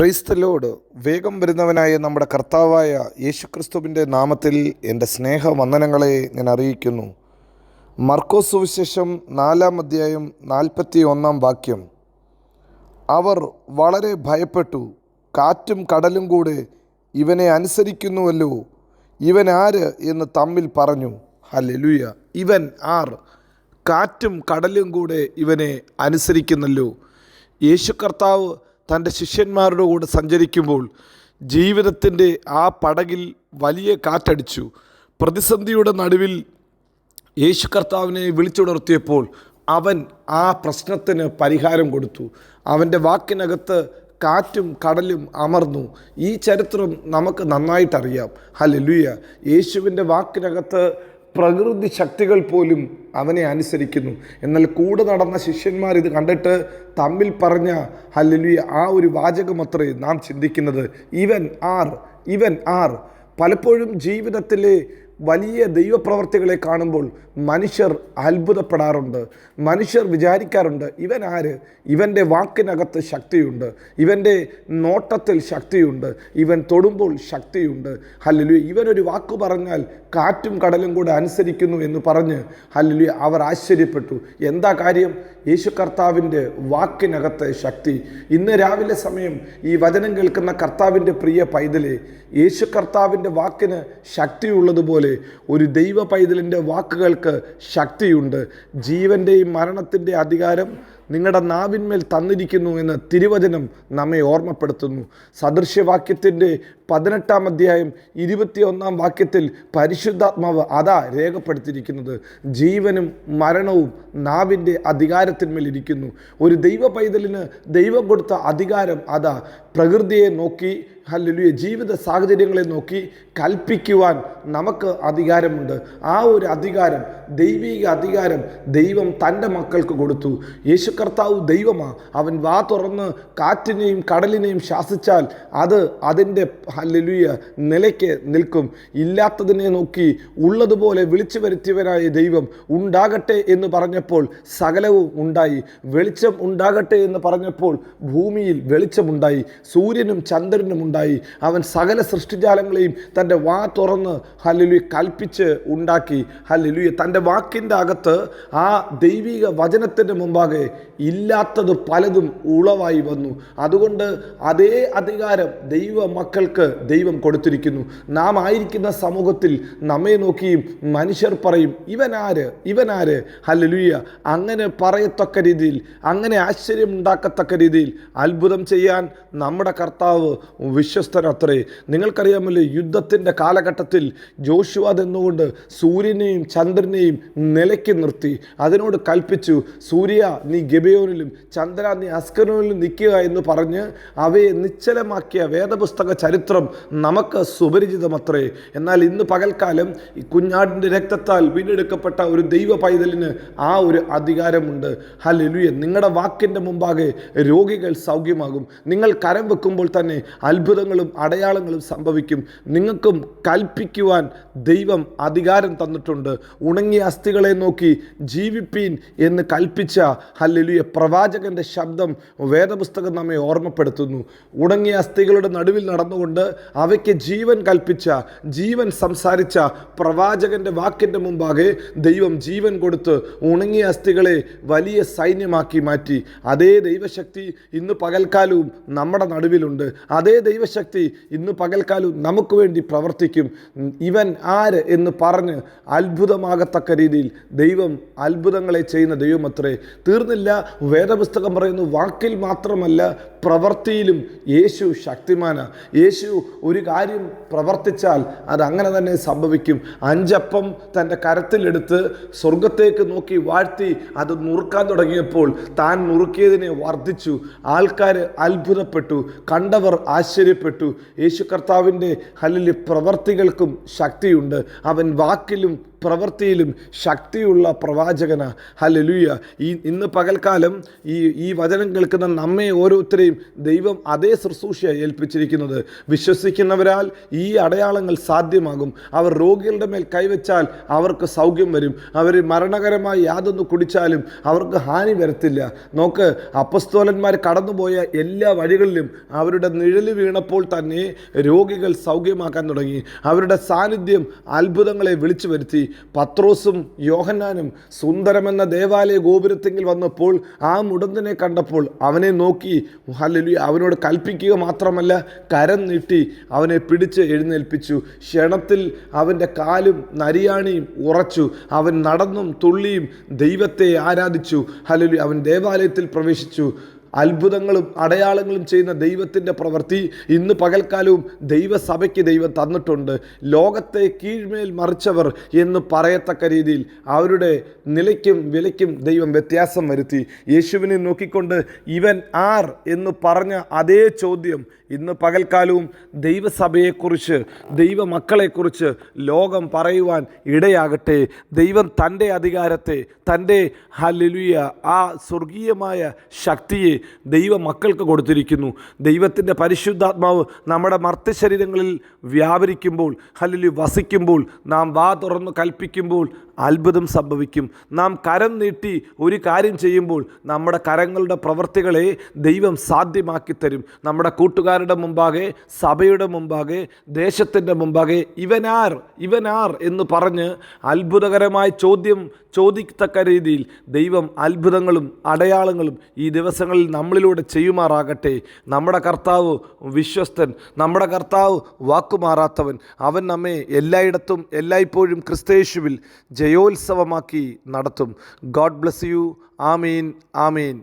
Praise the Lord. വേഗം വരുന്നവനായ നമ്മുടെ കർത്താവായ യേശുക്രിസ്തുവിൻ്റെ നാമത്തിൽ എൻ്റെ സ്നേഹവന്ദനങ്ങളെ ഞാൻ അറിയിക്കുന്നു. മർക്കോസ് സുവിശേഷം 4-ാം അധ്യായം 41-ാം വാക്യം. അവർ വളരെ ഭയപ്പെട്ടു, കാറ്റും കടലും കൂടെ ഇവനെ അനുസരിക്കുന്നുവല്ലോ, ഇവൻ ആര് എന്ന് തമ്മിൽ പറഞ്ഞു. ഹല്ലേലൂയ. ഇവൻ ആർ? കാറ്റും കടലും കൂടെ ഇവനെ അനുസരിക്കുന്നല്ലോ. യേശു കർത്താവ് തൻ്റെ ശിഷ്യന്മാരുടെ കൂടെ സഞ്ചരിക്കുമ്പോൾ ജീവിതത്തിൻ്റെ ആ പടകിൽ വലിയ കാറ്റടിച്ചു. പ്രതിസന്ധിയുടെ നടുവിൽ യേശു കർത്താവിനെ വിളിച്ചുണർത്തിയപ്പോൾ അവൻ ആ പ്രശ്നത്തിന് പരിഹാരം കൊടുത്തു. അവൻ്റെ വാക്കിനകത്ത് കാറ്റും കടലും അമർന്നു. ഈ ചരിത്രം നമുക്ക് നന്നായിട്ടറിയാം. ഹല്ലേലൂയ. യേശുവിൻ്റെ വാക്കിനകത്ത് പ്രകൃതി ശക്തികൾ പോലും അവനെ അനുസരിക്കുന്നു. എന്നാൽ കൂടെ നടന്ന ശിഷ്യന്മാർ ഇത് കണ്ടിട്ട് തമ്മിൽ പറഞ്ഞ ഹല്ലേലൂയ ആ ഒരു വാചകമത്രേ നാം ചിന്തിക്കുന്നത്. ഇവൻ ആർ? ഇവൻ ആർ? പലപ്പോഴും ജീവിതത്തിലെ വലിയ ദൈവപ്രവർത്തികളെ കാണുമ്പോൾ മനുഷ്യർ അത്ഭുതപ്പെടാറുണ്ട്. മനുഷ്യർ വിചാരിക്കാറുണ്ട്, ഇവൻ ആര്? ഇവൻ്റെ വാക്കിനകത്ത് ശക്തിയുണ്ട്, ഇവൻ്റെ നോട്ടത്തിൽ ശക്തിയുണ്ട്, ഇവൻ തൊടുമ്പോൾ ശക്തിയുണ്ട്. ഹല്ലേലൂയ. ഇവനൊരു വാക്ക് പറഞ്ഞാൽ കാറ്റും കടലും കൂടെ അനുസരിക്കുന്നു എന്ന് പറഞ്ഞ് ഹല്ലേലൂയ അവർ ആശ്ചര്യപ്പെട്ടു. എന്താ കാര്യം? യേശു കർത്താവിൻ്റെ വാക്കിനകത്തെ ശക്തി. ഇന്ന് രാവിലെ സമയം ഈ വചനം കേൾക്കുന്ന കർത്താവിൻ്റെ പ്രിയ പൈതലെ, യേശു കർത്താവിൻ്റെ വാക്കിന് ശക്തിയുള്ളതുപോലെ ഒരു ദൈവ പൈതലിൻ്റെ വാക്കുകൾക്ക് ശക്തിയുണ്ട്. ജീവൻ്റെയും മരണത്തിൻ്റെ അധികാരം നിങ്ങളുടെ നാവിന്മേൽ തന്നിരിക്കുന്നു എന്ന് തിരുവചനം നമ്മെ ഓർമ്മപ്പെടുത്തുന്നു. സദൃശ്യവാക്യത്തിൻ്റെ 18-ാം അധ്യായം 21-ാം വാക്യത്തിൽ പരിശുദ്ധാത്മാവ് അതാ രേഖപ്പെടുത്തിയിരിക്കുന്നത്. ജീവനും മരണവും നാവിൻ്റെ അധികാരത്തിന്മേൽ ഇരിക്കുന്നു. ഒരു ദൈവ പൈതലിന് ദൈവം കൊടുത്ത അധികാരം അതാ. പ്രകൃതിയെ നോക്കി ഹല്ലേലൂയ ജീവിത സാഹചര്യങ്ങളെ നോക്കി കൽപ്പിക്കുവാൻ നമുക്ക് അധികാരമുണ്ട്. ആ ഒരു അധികാരം, ദൈവിക അധികാരം ദൈവം തൻ്റെ മക്കൾക്ക് കൊടുത്തു. യേശു കർത്താവ് ദൈവമാണ്. അവൻ വാ തുറന്ന് കാറ്റിനെയും കടലിനെയും ശാസിച്ചാൽ അത് അതിൻ്റെ ഹല്ലേലൂയ നിലയ്ക്ക് നിൽക്കും. ഇല്ലാത്തതിനെ നോക്കി ഉള്ളതുപോലെ വിളിച്ചു വരുത്തിയവനായ ദൈവം ഉണ്ടാകട്ടെ എന്ന് പറഞ്ഞപ്പോൾ സകലവും ഉണ്ടായി. വെളിച്ചം ഉണ്ടാകട്ടെ എന്ന് പറഞ്ഞപ്പോൾ ഭൂമിയിൽ വെളിച്ചമുണ്ടായി, സൂര്യനും ചന്ദ്രനും ഉണ്ടായി. അവൻ സകല സൃഷ്ടിജാലങ്ങളെയും തൻ്റെ വാ തുറന്ന് ഹല്ലേലൂയ കൽപ്പിച്ച് ഉണ്ടാക്കി. ഹല്ലേലൂയ. തൻ്റെ വാക്കിൻ്റെ അകത്ത് ആ ദൈവിക വചനത്തിൻ്റെ മുമ്പാകെ ഇല്ലാത്തത് പലതും ഉളവായി വന്നു. അതുകൊണ്ട് അതേ അധികാരം ദൈവ മക്കൾക്ക് ദൈവം കൊടുത്തിരിക്കുന്നു. നാം ആയിരിക്കുന്ന സമൂഹത്തിൽ നമ്മെ നോക്കിയും മനുഷ്യർ പറയും, ഇവൻ ആര്? ഇവൻ ആര്? ഹല്ലേലൂയ. അങ്ങനെ പറയത്തക്ക രീതിയിൽ, അങ്ങനെ ആശ്ചര്യമുണ്ടാക്കത്തക്ക രീതിയിൽ അത്ഭുതം ചെയ്യാൻ നമ്മുടെ കർത്താവ് വിശ്വസ്തനത്രേ. നിങ്ങൾക്കറിയാമല്ലോ, യുദ്ധത്തിൻ്റെ കാലഘട്ടത്തിൽ ജോഷുവ എന്നുകൊണ്ട് സൂര്യനെയും ചന്ദ്രനെയും നിലയ്ക്ക് നിർത്തി. അതിനോട് കൽപ്പിച്ചു, സൂര്യ നീ ഗിബെയോനിലും ചന്ദ്ര നീ അസ്കലോനിലും നിൽക്കുക എന്ന് പറഞ്ഞ് അവയെ നിശ്ചലമാക്കിയ വേദപുസ്തക ചരിത്രം നമുക്ക് സുപരിചിതമത്രേ. എന്നാൽ ഇന്ന് പകൽക്കാലം ഈ കുഞ്ഞാടിൻ്റെ രക്തത്താൽ വീണ്ടെടുക്കപ്പെട്ട ഒരു ദൈവ പൈതലിന് ആ ഒരു അധികാരമുണ്ട്. ഹല്ലേലൂയ. നിങ്ങളുടെ വാക്കിൻ്റെ മുമ്പാകെ രോഗികൾ സൗഖ്യമാകും. നിങ്ങൾ കരം വെക്കുമ്പോൾ തന്നെ അത്ഭുതങ്ങളും അടയാളങ്ങളും സംഭവിക്കും. നിങ്ങൾക്കും കൽപ്പിക്കുവാൻ ദൈവം അധികാരം തന്നിട്ടുണ്ട്. ഉണങ്ങിയ അസ്ഥികളെ നോക്കി ജീവിപ്പീൻ എന്ന് കൽപ്പിച്ച ഹല്ലേലൂയ പ്രവാചകന്റെ ശബ്ദം വേദപുസ്തകം നമ്മെ ഓർമ്മപ്പെടുത്തുന്നു. ഉണങ്ങിയ അസ്ഥികളുടെ നടുവിൽ നടന്നുകൊണ്ട് അവയ്ക്ക് ജീവൻ കൽപ്പിച്ച, ജീവൻ സംസാരിച്ച പ്രവാചകന്റെ വാക്കിൻ്റെ മുമ്പാകെ ദൈവം ജീവൻ കൊടുത്ത് ഉണങ്ങിയ അസ്ഥികളെ വലിയ സൈന്യമാക്കി മാറ്റി. അതേ ദൈവശക്തി ഇന്ന് പകൽക്കാലവും നമ്മുടെ നടുവിലുണ്ട്. അതേ ദൈവശക്തി ഇന്ന് പകൽക്കാലവും നമുക്ക് വേണ്ടി പ്രവർത്തിക്കും. ഇവൻ ആര് എന്ന് പറഞ്ഞ് അത്ഭുതമാകത്തക്ക രീതിയിൽ ദൈവം അത്ഭുതങ്ങളെ ചെയ്യുന്ന ദൈവമത്രേ. തീർന്നില്ല. വേദപുസ്തകം പറയുന്നു, വാക്കിൽ മാത്രമല്ല പ്രവൃത്തിയിലും യേശു ശക്തിമാനാണ്. യേശു ഒരു കാര്യം പ്രവർത്തിച്ചാൽ അത് അങ്ങനെ തന്നെ സംഭവിക്കും. 5 അപ്പം തൻ്റെ കരത്തിലെടുത്ത് സ്വർഗത്തേക്ക് നോക്കി വാഴ്ത്തി അത് നുറുക്കാൻ തുടങ്ങിയപ്പോൾ താൻ നുറുക്കിയതിനെ വർദ്ധിച്ചു. ആൾക്കാർ അത്ഭുതപ്പെട്ടു, കണ്ടവർ ആശ്ചര്യപ്പെട്ടു. യേശു കർത്താവിൻ്റെ ഹല്ലേലൂയ പ്രവർത്തികൾക്കും ശക്തിയുണ്ട്. അവൻ വാക്കിലും പ്രവൃത്തിയിലും ശക്തിയുള്ള പ്രവാചകന. ഹല്ലേലൂയ. ഇന്ന് പകൽക്കാലം ഈ വചനം കേൾക്കുന്ന നമ്മെ ഓരോരുത്തരെയും ദൈവം അതേ ശുശ്രൂഷ ഏൽപ്പിച്ചിരിക്കുന്നത്. വിശ്വസിക്കുന്നവരാൽ ഈ അടയാളങ്ങൾ സാധ്യമാകും. അവർ രോഗികളുടെ മേൽ കൈവച്ചാൽ അവർക്ക് സൗഖ്യം വരും. അവർ മരണകരമായി യാതൊന്ന് കുടിച്ചാലും അവർക്ക് ഹാനി വരത്തില്ല. നോക്ക്, അപ്പസ്തോലന്മാർ കടന്നുപോയ എല്ലാ വഴികളിലും അവരുടെ നിഴല് വീണപ്പോൾ തന്നെ രോഗികൾ സൗഖ്യമാക്കാൻ തുടങ്ങി. അവരുടെ സാന്നിധ്യം അത്ഭുതങ്ങളെ വിളിച്ചു വരുത്തി. പത്രോസും യോഹന്നാനും സുന്ദരമെന്ന ദേവാലയ ഗോപുരത്തെങ്കിൽ വന്നപ്പോൾ ആ മുടന്തനെ കണ്ടപ്പോൾ അവനെ നോക്കി ഹല്ലേലൂയ അവനോട് കൽപ്പിക്കുക മാത്രമല്ല, കരം നീട്ടി അവനെ പിടിച്ച് എഴുന്നേൽപ്പിച്ചു. ക്ഷണത്തിൽ അവൻ്റെ കാലും നരിയാണിയും ഉറച്ചു. അവൻ നടന്നും തുള്ളിയും ദൈവത്തെ ആരാധിച്ചു. ഹല്ലേലൂയ. അവൻ ദേവാലയത്തിൽ പ്രവേശിച്ചു. അത്ഭുതങ്ങളും അടയാളങ്ങളും ചെയ്യുന്ന ദൈവത്തിൻ്റെ പ്രവൃത്തി ഇന്ന് പകൽക്കാലവും ദൈവസഭയ്ക്ക് ദൈവം തന്നിട്ടുണ്ട്. ലോകത്തെ കീഴ്മേൽ മറിച്ചവർ എന്ന് പറയത്തക്ക രീതിയിൽ അവരുടെ നിലയ്ക്കും വിലയ്ക്കും ദൈവം വ്യത്യാസം വരുത്തി. യേശുവിനെ നോക്കിക്കൊണ്ട് ഇവൻ ആർ എന്ന് പറഞ്ഞ അതേ ചോദ്യം ഇന്ന് പകൽക്കാലവും ദൈവസഭയെക്കുറിച്ച് ദൈവമക്കളെക്കുറിച്ച് ലോകം പറയുവാൻ ഇടയാകട്ടെ. ദൈവം തൻ്റെ അധികാരത്തെ, തൻ്റെ ഹല്ലേലൂയ ആ സ്വർഗീയമായ ശക്തിയെ ദൈവമക്കൾക്ക് കൊടുത്തിരിക്കുന്നു. ദൈവത്തിൻ്റെ പരിശുദ്ധാത്മാവ് നമ്മുടെ മർത്യശരീരങ്ങളിൽ വ്യാപരിക്കുമ്പോൾ, ഹല്ലേലൂയ വസിക്കുമ്പോൾ, നാം വാ തുറന്ന് കൽപ്പിക്കുമ്പോൾ അത്ഭുതം സംഭവിക്കും. നാം കരം നീട്ടി ഒരു കാര്യം ചെയ്യുമ്പോൾ നമ്മുടെ കരങ്ങളുടെ പ്രവൃത്തികളെ ദൈവം സാധ്യമാക്കി തരും. നമ്മുടെ കൂട്ടുകാരുടെ മുമ്പാകെ, സഭയുടെ മുമ്പാകെ, ദേശത്തിൻ്റെ മുമ്പാകെ ഇവനാർ എന്ന് പറഞ്ഞ് അത്ഭുതകരമായ ചോദ്യം ചോദിക്കത്തക്ക രീതിയിൽ ദൈവം അത്ഭുതങ്ങളും അടയാളങ്ങളും ഈ ദിവസങ്ങളിൽ നമ്മളിലൂടെ ചെയ്യുമാറാകട്ടെ. നമ്മുടെ കർത്താവ് വിശ്വസ്തൻ, നമ്മുടെ കർത്താവ് വാക്കുമാറാത്തവൻ. അവൻ നമ്മെ എല്ലായിടത്തും എല്ലായ്പ്പോഴും ക്രിസ്തയേശുവിൽ ജയോത്സവമാക്കി നടത്തും. God bless you. Amin, Amin.